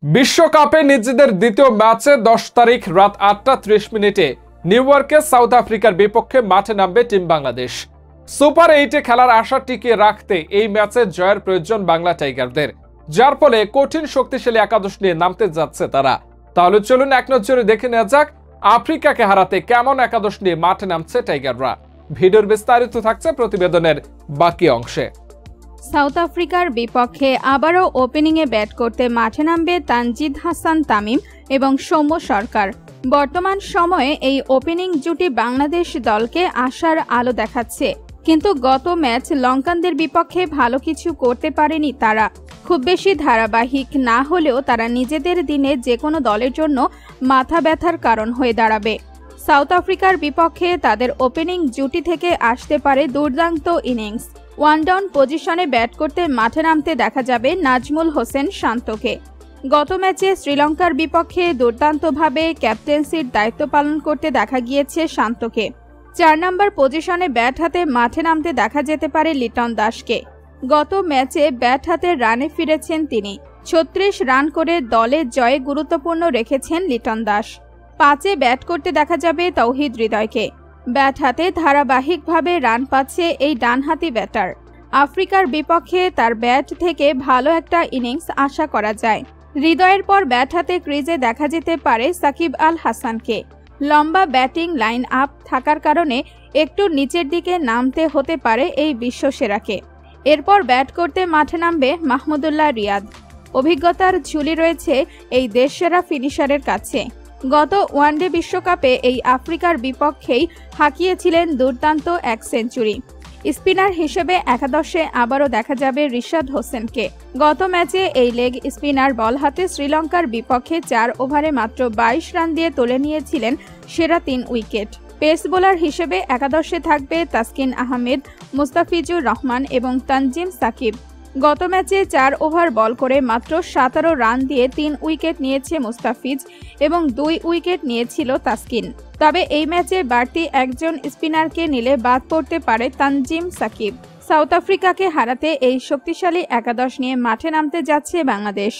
বিশ্বকাপে নিজেদের দ্বিতীয় ম্যাচে 10 তারিখ রাত 8:30 নিউ ইয়র্কে সাউথ আফ্রিকার বিপক্ষে মাঠে নামবে টিম বাংলাদেশ। সুপার 8-এ খেলার আশা টিকিয়ে রাখতে এই ম্যাচে জয়ের প্রয়োজন বাংলা টাইগারদের, যার ফলে কঠিন শক্তিশালী একাদশ নিয়ে নামতে যাচ্ছে তারা। তাহলে চলুন এক নজরে দেখে নেওয়া যাক আফ্রিকাকে হারাতে কেমন একাদশ নিয়ে মাঠে নামছে টাইগাররা। ভিডিওর বিস্তারিত থাকছে প্রতিবেদনের বাকি অংশে। সাউথ আফ্রিকার বিপক্ষে আবারও ওপেনিংয়ে ব্যাট করতে মাঠে নামবে তানজিদ হাসান তামিম এবং সৌম্য সরকার। বর্তমান সময়ে এই ওপেনিং জুটি বাংলাদেশ দলকে আশার আলো দেখাচ্ছে, কিন্তু গত ম্যাচ লঙ্কানদের বিপক্ষে ভালো কিছু করতে পারেনি তারা। খুব বেশি ধারাবাহিক না হলেও তারা নিজেদের দিনে যে কোনো দলের জন্য মাথা ব্যথার কারণ হয়ে দাঁড়াবে। সাউথ আফ্রিকার বিপক্ষে তাদের ওপেনিং জুটি থেকে আসতে পারে দুর্দান্ত ইনিংস। ওয়ান ডাউন পজিশনে ব্যাট করতে মাঠে নামতে দেখা যাবে নাজমুল হোসেন শান্তকে। গত ম্যাচে শ্রীলঙ্কার বিপক্ষে দুর্দান্তভাবে ক্যাপ্টেন্সির দায়িত্ব পালন করতে দেখা গিয়েছে শান্তকে। 4 নম্বর পজিশনে ব্যাট হাতে মাঠে নামতে দেখা যেতে পারে লিটন দাসকে। গত ম্যাচে ব্যাট হাতে রানে ফিরেছেন তিনি। 36 রান করে দলের জয়ে গুরুত্বপূর্ণ রেখেছেন লিটন দাস। 5-এ ব্যাট করতে দেখা যাবে তৌহিদ হৃদয়কে। ব্যাট হাতে ধারাবাহিকভাবে রান পাচ্ছে এই ডানহাতি ব্যাটার। আফ্রিকার বিপক্ষে তার ব্যাট থেকে ভালো একটা ইনিংস আশা করা যায়। হৃদয়ের পর ব্যাট হাতে ক্রিজে দেখা যেতে পারে সাকিব আল হাসানকে। লম্বা ব্যাটিং লাইন আপ থাকার কারণে একটু নিচের দিকে নামতে হতে পারে এই বিশ্বসেরাকে। এরপর ব্যাট করতে মাঠে নামবে মাহমুদুল্লাহ রিয়াদ। অভিজ্ঞতার ঝুলি রয়েছে এই দেশসেরা ফিনিশারের কাছে। গত ওয়ানডে বিশ্বকাপে এই আফ্রিকার বিপক্ষেই হাঁকিয়েছিলেন দুর্দান্ত এক সেঞ্চুরি। স্পিনার হিসেবে একাদশে আবারও দেখা যাবে রিশাদ হোসেনকে। গত ম্যাচে এই লেগ স্পিনার বল হাতে শ্রীলঙ্কার বিপক্ষে 4 ওভারে মাত্র 22 রান দিয়ে তুলে নিয়েছিলেন সেরা 3 উইকেট। পেস বোলার হিসেবে একাদশে থাকবে তাসকিন আহমেদ, মুস্তাফিজুর রহমান এবং তানজিম সাকিব। গত ম্যাচে 4 ওভার বল করে মাত্র 17 রান দিয়ে 3 উইকেট নিয়েছে মুস্তাফিজ এবং 2 উইকেট নিয়েছিল তাসকিন। তবে এই ম্যাচে বাড়তি একজন স্পিনারকে নিলে বাদ পড়তে পারে তানজিম সাকিব। সাউথ আফ্রিকাকে হারাতে এই শক্তিশালী একাদশ নিয়ে মাঠে নামতে যাচ্ছে বাংলাদেশ।